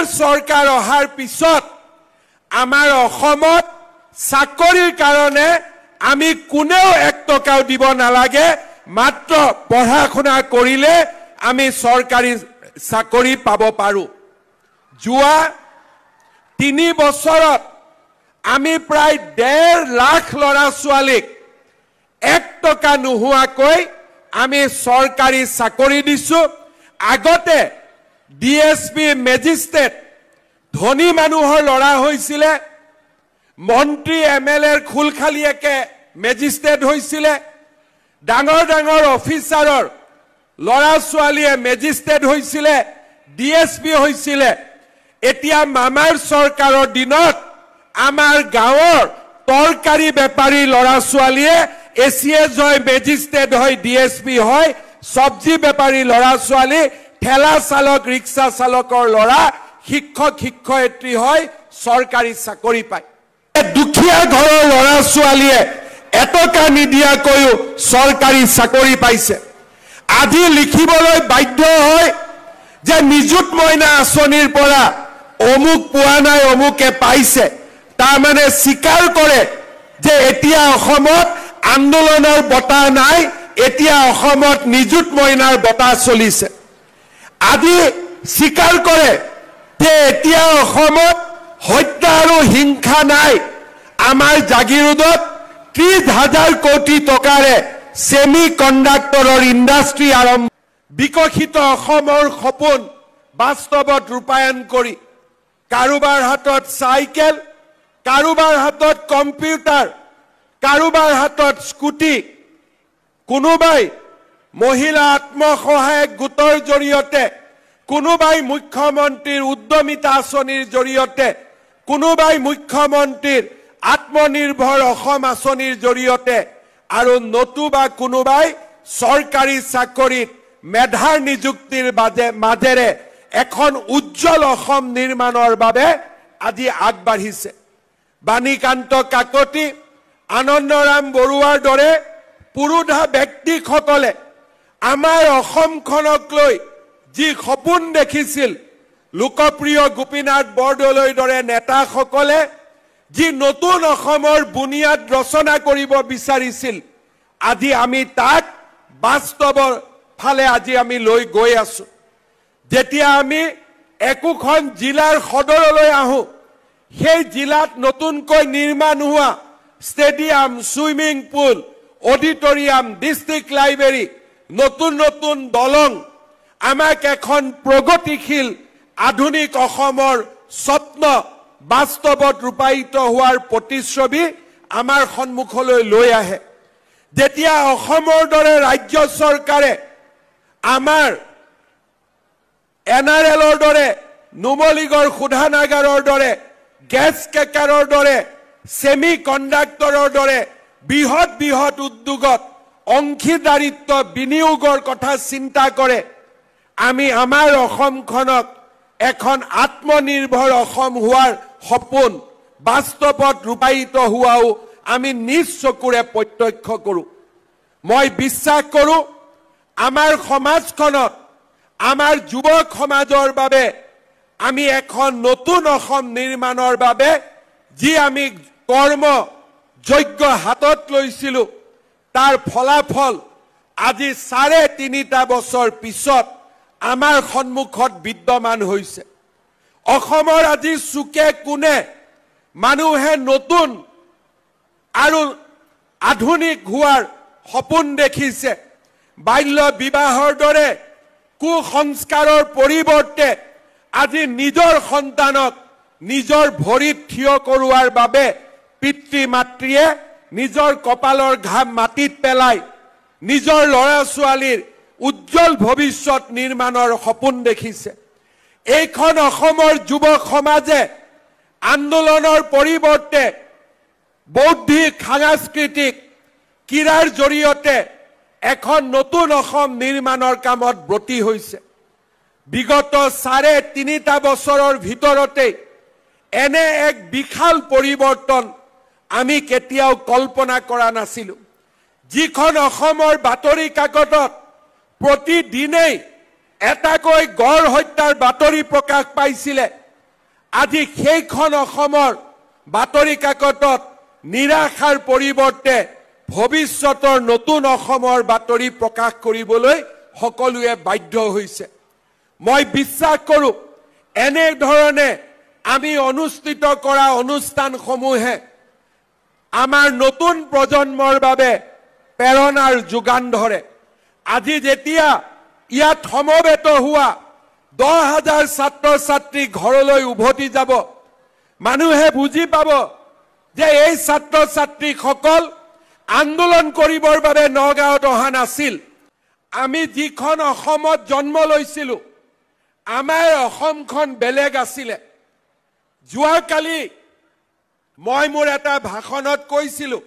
আমাৰ চৰকাৰ অহাৰ পিছত আমাৰ অসমত চাকৰিৰ কাৰণে আমি কোনেও 1 টকাও দিব নালাগে মাত্ৰ পঢ়া শুনা কৰিলে আমি চৰকাৰী চাকৰি পাব পাৰো যোৱা 3 বছৰত আমি প্ৰায় 1.5 লাখ ল'ৰা ছোৱালীক 1 টকা নোহোৱাকৈ আমি চৰকাৰী চাকৰি দিছো আগতে ডিএসপি মেজিস্ট্ৰেট ধনী মানুহৰ লৰা হৈছিল মন্ত্ৰী এমএলএৰ খুলখালিয়াকে মেজিস্ট্ৰেট হৈছিল ডাঙৰ ডাঙৰ অফিচাৰৰ লৰা ছোৱালীয়ে মেজিস্ট্ৰেট হৈছিল ডিএসপি হৈছিল এতিয়া মামাৰ চৰকাৰৰ দিনত আমাৰ গাঁৱৰ তৰকাৰী বেপাৰী লৰা ছোৱালীয়ে এসিএস হয় মেজিস্ট্ৰেট হয় ডিএসপি হয় সবজি বেপাৰী লৰা ছোৱালী ঠেলা চালক ৰিক্সা চালকৰ লৰা শিক্ষক শিক্ষয়িত্ৰী হয় চৰকাৰী চাকৰি পায় দুখীয়া ঘৰৰ লৰা ছোৱালীয়ে এটকা নিদিয়াকৈ চৰকাৰী চাকৰি পাইছে আজি লিখিবলৈ বাধ্য হয় যে নিযুত মইনা আঁচনিৰ পৰা অমুক পোৱা নাই অমুকে পাইছে তাৰ মানে স্বীকাৰ কৰে যে এতিয়া অসমত আন্দোলনৰ বতাহ নাই এতিয়া অসমত নিযুত মইনাৰ বতাহ চলিছে আজি স্বীকাৰ কৰে যে এতিয়া অসমত হত্যা আৰু হিংসা নাই আমাৰ জাগিৰোডত 30,000 কোটি টকাৰে সেমি কণ্ডাক্টৰৰ ইণ্ডাষ্ট্ৰী আৰম্ভ বিকশিত অসমৰ সপোন বাস্তৱত ৰূপায়ণ কৰি কাৰোবাৰ হাতত চাইকেল কাৰোবাৰ হাতত কম্পিউটাৰ কাৰোবাৰ হাতত স্কুটি কোনোবাই মহিলা আত্মসহায়ক গোটৰ জৰিয়তে কোনোবাই মুখ্যমন্ত্ৰীৰ উদ্যমিতা আঁচনিৰ জৰিয়তে কোনোবাই মুখ্যমন্ত্ৰীৰ আত্মনিৰ্ভৰ অসম আঁচনিৰ জৰিয়তে আৰু নতুবা কোনোবাই চৰকাৰী চাকৰিত মেধাৰ নিযুক্তিৰ মাজেৰে এখন উজ্জ্বল অসম নিৰ্মাণৰ বাবে আজি আগবাঢ়িছে বাণীকান্ত কাকতি আনন্দৰাম বৰুৱাৰ দৰে পুৰুধা ব্যক্তিসকলে আমাৰ অসমখনক লৈ যি সপোন দেখিছিল লোকপ্ৰিয় গোপীনাথ বৰদলৈৰ দৰে নেতাসকলে যি নতুন অসমৰ বুনিয়াদ ৰচনা কৰিব বিচাৰিছিল আজি আমি তাক বাস্তৱৰ ফালে আজি আমি লৈ গৈ আছো যেতিয়া আমি একোখন জিলাৰ সদৰলৈ আহো সেই জিলাত নতুনকৈ নিৰ্মাণ হোৱা stadium swimming pool auditorium district library নতুন নতুন দলং আমাক এখন প্ৰগতিশীল আধুনিক অসমৰ স্বপ্ন বাস্তৱত ৰূপায়িত হোৱাৰ প্ৰতিশ্ৰুতি আমাৰ সন্মুখলৈ লৈ আহে যেতিয়া অসমৰ দৰে ৰাজ্য চৰকাৰে আমাৰ এনআৰএলৰ দৰে নুমলীগড় শোধানাগাৰৰ দৰে গেছ কেকাৰৰ দৰে সেমি কণ্ডাক্টৰৰ দৰে বৃহৎ বৃহৎ উদ্যোগত অংশীদাৰিত্ব বিনিয়োগৰ কথা চিন্তা কৰে আমি আমাৰ অসমখনক এখন আত্মনিৰ্ভৰ অসম হোৱাৰ সপোন বাস্তৱত ৰূপায়িত হোৱাও আমি নিজ চকুৰে প্ৰত্যক্ষ কৰো মই বিশ্বাস কৰো আমাৰ সমাজখনত আমাৰ যুৱক সমাজৰ বাবে আমি এখন নতুন অসম নিৰ্মাণৰ বাবে যি আমি কৰ্ম যজ্ঞ হাতত লৈছিলো তাৰ ফলাফল আজি 3.5 বছৰ পিছত আমাৰ সন্মুখত বিদ্যমান হৈছে অসমৰ আজি সুকে কোনে মানুহে নতুন আৰু আধুনিক হোৱাৰ সপোন দেখিছে বাল্য বিবাহৰ দৰে কুসংস্কাৰৰ পৰিৱৰ্তে আজি নিজৰ সন্তানক নিজৰ ভৰিত থিয় কৰোৱাৰ বাবে পিতৃ মাতৃয়ে নিজৰ কপালৰ ঘাম মাটিত পেলাই নিজৰ ল'ৰা ছোৱালীৰ উজ্জ্বল ভৱিষ্যত নিৰ্মাণৰ সপোন দেখিছে এইখন অসমৰ যুৱক সমাজে আন্দোলনৰ পৰিৱৰ্তে বৌদ্ধিক সাংস্কৃতিক ক্ৰীড়াৰ জৰিয়তে এখন নতুন অসম নিৰ্মাণৰ কামত ব্ৰতী হৈছে বিগত 3.5 বছৰৰ ভিতৰতে এনে এক বিশাল পৰিৱৰ্তন আমি কেতিয়াও কল্পনা কৰা নাছিলো যিখন অসমৰ বাতৰি কাকতত প্ৰতিদিনেই এটাকৈ গড় হত্যাৰ বাতৰি প্ৰকাশ পাইছিলে আজি সেইখন অসমৰ বাতৰি কাকতত নিৰাশাৰ পৰিৱৰ্তে ভৱিষ্যতৰ নতুন অসমৰ বাতৰি প্ৰকাশ কৰিবলৈ সকলোৱে বাধ্য হৈছে। মই বিশ্বাস কৰোঁ এনে ধৰণে আমি অনুষ্ঠিত কৰা অনুষ্ঠানসমূহে আমাৰ নতুন প্ৰজন্মৰ বাবে প্ৰেৰণাৰ যোগান ধৰে। আজি যেতিয়া ইয়াত সমবেত হোৱা 10,000 ছাত্ৰ ছাত্ৰী ঘৰলৈ উভতি যাব, মানুহে বুজি পাব যে এই ছাত্ৰ ছাত্ৰীসকল আন্দোলন কৰিবৰ বাবে নগাঁৱত অহা নাছিল। আমি যিখন অসমত জন্ম লৈছিলোঁ, আমাৰ অসমখন বেলেগ আছিলে। যোৱাকালি মই মোৰ এটা ভাষণত কৈছিলোঁ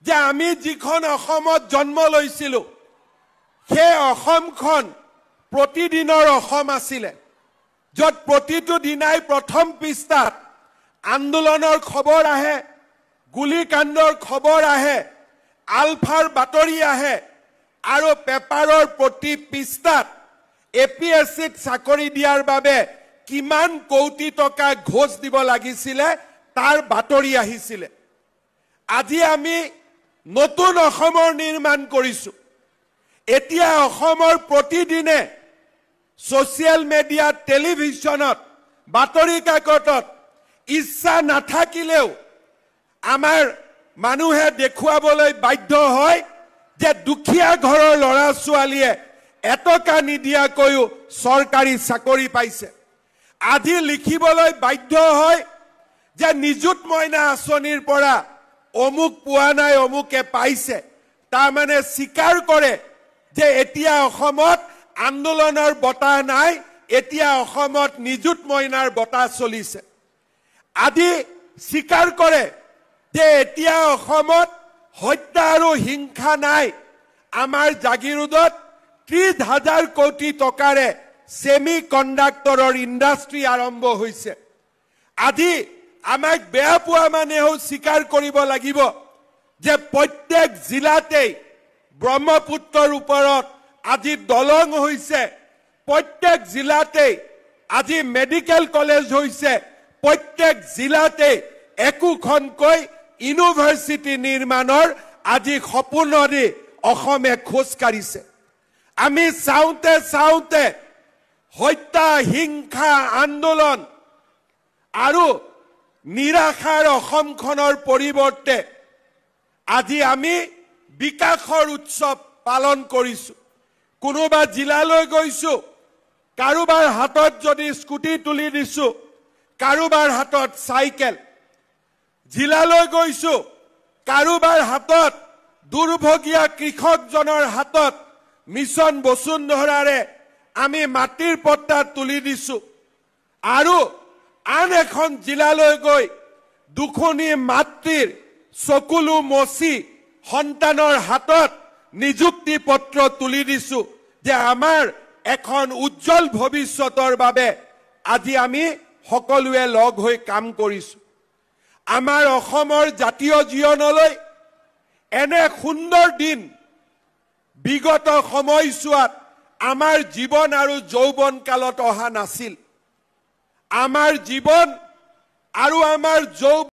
যে আমি যিখন অসমত জন্ম লৈছিলোঁ, সেই অসমখন প্ৰতিদিনৰ অসম আছিলে, য'ত প্ৰতিটো দিনাই প্ৰথম পৃষ্ঠাত আন্দোলনৰ খবৰ আহে, গুলীকাণ্ডৰ খবৰ আহে, আলফাৰ বাতৰি আহে, আৰু পেপাৰৰ প্ৰতি পৃষ্ঠাত APSCত চাকৰি দিয়াৰ বাবে কিমান কোটি টকা ঘোষ দিব লাগিছিলে তাৰ বাতৰি আহিছিলে। আজি আমি নতুন অসমৰ নিৰ্মাণ কৰিছোঁ। এতিয়া অসমৰ প্ৰতিদিনে ছ'চিয়েল মিডিয়াত, টেলিভিছনত, বাতৰি কাকতত ইচ্ছা নাথাকিলেও আমাৰ মানুহে দেখুৱাবলৈ বাধ্য হয় যে দুখীয়া ঘৰৰ ল'ৰা ছোৱালীয়ে এটকা নিদিয়াকৈও চৰকাৰী চাকৰি পাইছে। আজি লিখিবলৈ বাধ্য হয় যে নিযুত মইনা আঁচনিৰ পৰা অমুক পোৱা নাই, অমুকে পাইছে। তাৰমানে স্বীকাৰ কৰে যে এতিয়া অসমত আন্দোলনৰ বতাহ নাই, এতিয়া অসমত নিযুত মইনাৰ বতাহ চলিছে। আজি স্বীকাৰ কৰে যে এতিয়া অসমত হত্যা আৰু হিংসা নাই। আমাৰ জাগিৰোডত 30,000 কোটি টকাৰে ছেমি কণ্ডাক্টৰৰ ইণ্ডাষ্ট্ৰী আৰম্ভ হৈছে। আজি আমাক বেয়া পোৱা মানুহেও স্বীকাৰ কৰিব লাগিব যে প্ৰত্যেক জিলাতেই ব্ৰহ্মপুত্ৰৰ ওপৰত আজি দলং হৈছে, প্ৰত্যেক জিলাতেই আজি মেডিকেল কলেজ হৈছে, প্ৰত্যেক জিলাতেই একোখনকৈ ইউনিভাৰ্চিটি নিৰ্মাণৰ আজি সপোনেৰে অসমে খোজ কাঢ়িছে। আমি চাওঁতে চাওঁতে হত্যা, হিংসা, আন্দোলন আৰু নিৰাশাৰ অসমখনৰ পৰিৱৰ্তে আজি আমি বিকাশৰ উৎসৱ পালন কৰিছোঁ। কোনোবা জিলালৈ গৈছোঁ, কাৰোবাৰ হাতত যদি স্কুটি তুলি দিছোঁ, কাৰোবাৰ হাতত চাইকেল। জিলালৈ গৈছোঁ, কাৰোবাৰ হাতত দুৰ্ভগীয়া কৃষকজনৰ হাতত মিছন বসুন্ধৰাৰে আমি মাটিৰ পট্টা তুলি দিছোঁ। আৰু আন এখন জিলালৈ গৈ দুখনী মাতৃৰ চকুলো মচি সন্তানৰ হাতত নিযুক্তি পত্ৰ তুলি দিছোঁ যে আমাৰ এখন উজ্জ্বল ভৱিষ্যতৰ বাবে আজি আমি সকলোৱে লগ হৈ কাম কৰিছোঁ। আমাৰ অসমৰ জাতীয় জীৱনলৈ এনে সুন্দৰ দিন বিগত সময়ছোৱাত আমাৰ জীৱন আৰু যৌৱন কালত অহা নাছিল। আমাৰ জীৱন আৰু আমাৰ যৌৱন